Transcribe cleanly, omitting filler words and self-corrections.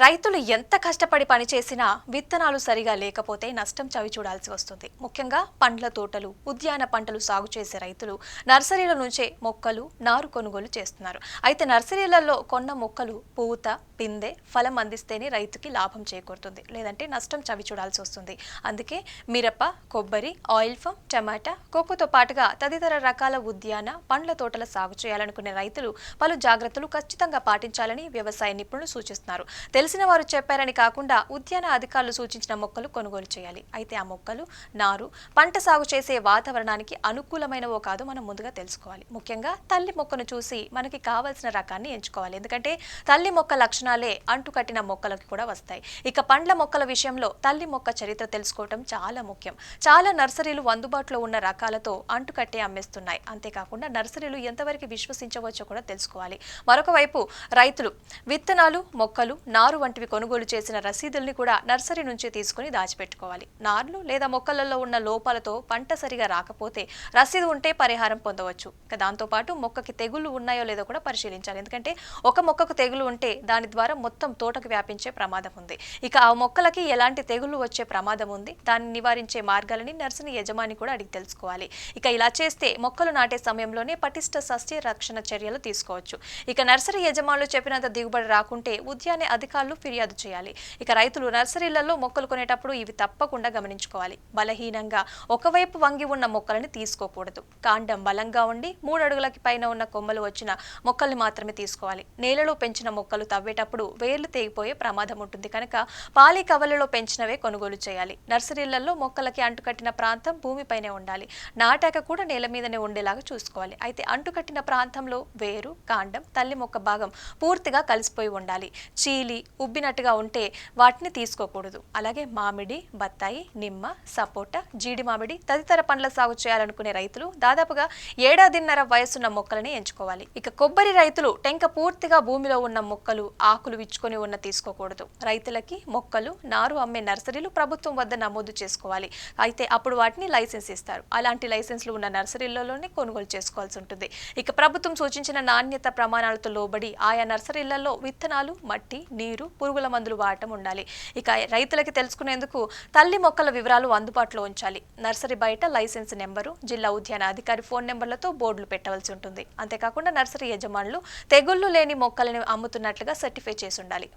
రైతులు ఎంత కష్టపడి పనిచేసినా విత్తనాలు సరిగా లేకపోతే నష్టం చవిచూడాల్సి వస్తుంది. ముఖ్యంగా పండ్ల తోటలు, ఉద్యాన పంటలు సాగు చేసే రైతులు నర్సరీల నుంచే మొక్కలు, నారు కొనుగోలు చేస్తున్నారు. అయితే నర్సరీలలో కొన్న మొక్కలు పూత, పిందె, ఫలం అందిస్తేనే రైతుకి లాభం చేకూరుతుంది. లేదంటే నష్టం చవిచూడాల్సి వస్తుంది. అందుకే మిరప, కొబ్బరి, ఆయిల్ ఫామ్, టమాటా, కోకోతో పాటుగా తదితర రకాల ఉద్యాన పండ్ల తోటల సాగు చేయాలనుకునే రైతులు పలు జాగ్రత్తలు ఖచ్చితంగా పాటించాలని వ్యవసాయ నిపుణులు సూచిస్తున్నారు. తెలిసిన వారు చెప్పారని కాకుండా ఉద్యాన అధికారులు సూచించిన మొక్కలు కొనుగోలు చేయాలి. అయితే ఆ మొక్కలు, నారు పంట సాగు చేసే వాతావరణానికి అనుకూలమైనవో కాదో మనం ముందుగా తెలుసుకోవాలి. ముఖ్యంగా తల్లి మొక్కను చూసి మనకి కావాల్సిన రకాన్ని ఎంచుకోవాలి. ఎందుకంటే తల్లి మొక్క లక్షణాలే అంటుకట్టిన మొక్కలకు కూడా వస్తాయి. ఇక పండ్ల మొక్కల విషయంలో తల్లి మొక్క చరిత్ర తెలుసుకోవటం చాలా ముఖ్యం. చాలా నర్సరీలు అందుబాటులో ఉన్న రకాలతో అంటుకట్టే అమ్మేస్తున్నాయి. అంతేకాకుండా నర్సరీలు ఎంతవరకు విశ్వసించవచ్చో కూడా తెలుసుకోవాలి. మరొక వైపు రైతులు విత్తనాలు, మొక్కలు, నారు వంటివి కొనుగోలు చేసిన రసీదుల్ని కూడా నర్సరీ నుంచి తీసుకుని దాచిపెట్టుకోవాలి. నార్లు లేదా మొక్కలలో ఉన్న లోపాలతో పంట సరిగా రాకపోతే రసీదు ఉంటే పరిహారం పొందవచ్చు. దాంతోపాటు మొక్కకి తెగుళ్లు ఉన్నాయో లేదో కూడా పరిశీలించాలి. ఎందుకంటే ఒక మొక్కకు తెగులు ఉంటే దాని ద్వారా మొత్తం తోటకు వ్యాపించే ప్రమాదం ఉంది. ఇక ఆ మొక్కలకి ఎలాంటి తెగుళ్లు వచ్చే ప్రమాదం ఉంది, దాన్ని నివారించే మార్గాలని నర్సరీ యజమాని కూడా అడిగి తెలుసుకోవాలి. ఇక ఇలా చేస్తే మొక్కలు నాటే సమయంలోనే పటిష్ట సస్య రక్షణ చర్యలు తీసుకోవచ్చు. ఇక నర్సరీ యజమానులు చెప్పినంత దిగుబడి రాకుంటే ఉద్యాన అధికారులు ఫిర్యాదు చేయాలి. ఇక రైతులు నర్సరీలలో మొక్కలు కొనేటప్పుడు ఇవి తప్పకుండా గమనించుకోవాలి. బలహీనంగా ఒకవైపు వంగి ఉన్న మొక్కలని తీసుకోకూడదు. కాండం బలంగా ఉండి 3 అడుగులకి పైన ఉన్న కొమ్మలు వచ్చిన మొక్కల్ని మాత్రమే తీసుకోవాలి. నేలలో పెంచిన మొక్కలు తవ్వేటప్పుడు వేర్లు తెగిపోయే ప్రమాదం ఉంటుంది కనుక పాలి కవలలో పెంచినవే కొనుగోలు చేయాలి. నర్సరీలలో మొక్కలకి అంటుకట్టిన ప్రాంతం భూమిపైనే ఉండాలి. నాటాక కూడా నేల మీదనే ఉండేలాగా చూసుకోవాలి. అయితే అంటుకట్టిన ప్రాంతంలో వేరు, కాండం, తల్లి మొక్క భాగం పూర్తిగా కలిసిపోయి ఉండాలి. చీలి, ఉబ్బినట్టుగా ఉంటే వాటిని తీసుకోకూడదు. అలాగే మామిడి, బత్తాయి, నిమ్మ, సపోటా, జీడి మామిడి తదితర పండ్ల సాగు చేయాలనుకునే రైతులు దాదాపుగా 1.5 వయసున్న మొక్కలని ఎంచుకోవాలి. ఇక కొబ్బరి రైతులు టెంక పూర్తిగా భూమిలో ఉన్న మొక్కలు, ఆకులు విచ్చుకొని ఉన్న తీసుకోకూడదు. రైతులకి మొక్కలు, నారు అమ్మే నర్సరీలు ప్రభుత్వం వద్ద నమోదు చేసుకోవాలి. అయితే అప్పుడు వాటిని లైసెన్స్ ఇస్తారు. అలాంటి లైసెన్స్లు ఉన్న నర్సరీలలోనే కొనుగోలు చేసుకోవాల్సి ఉంటుంది. ఇక ప్రభుత్వం సూచించిన నాణ్యత ప్రమాణాలతో లోబడి ఆయా నర్సరీలలో విత్తనాలు, మట్టి, నీరు, పురుగుల మందులు వాడటం ఉండాలి. ఇక రైతులకి తెలుసుకునేందుకు తల్లి మొక్కల వివరాలు అందుబాటులో ఉంచాలి. నర్సరీ బయట లైసెన్స్ నెంబరు, జిల్లా ఉద్యాన అధికారి ఫోన్ నెంబర్లతో బోర్డులు పెట్టవలసి ఉంటుంది. అంతేకాకుండా నర్సరీ యజమానులు తెగుళ్లు లేని మొక్కలను అమ్ముతున్నట్లుగా సర్టిఫై చేసి ఉండాలి.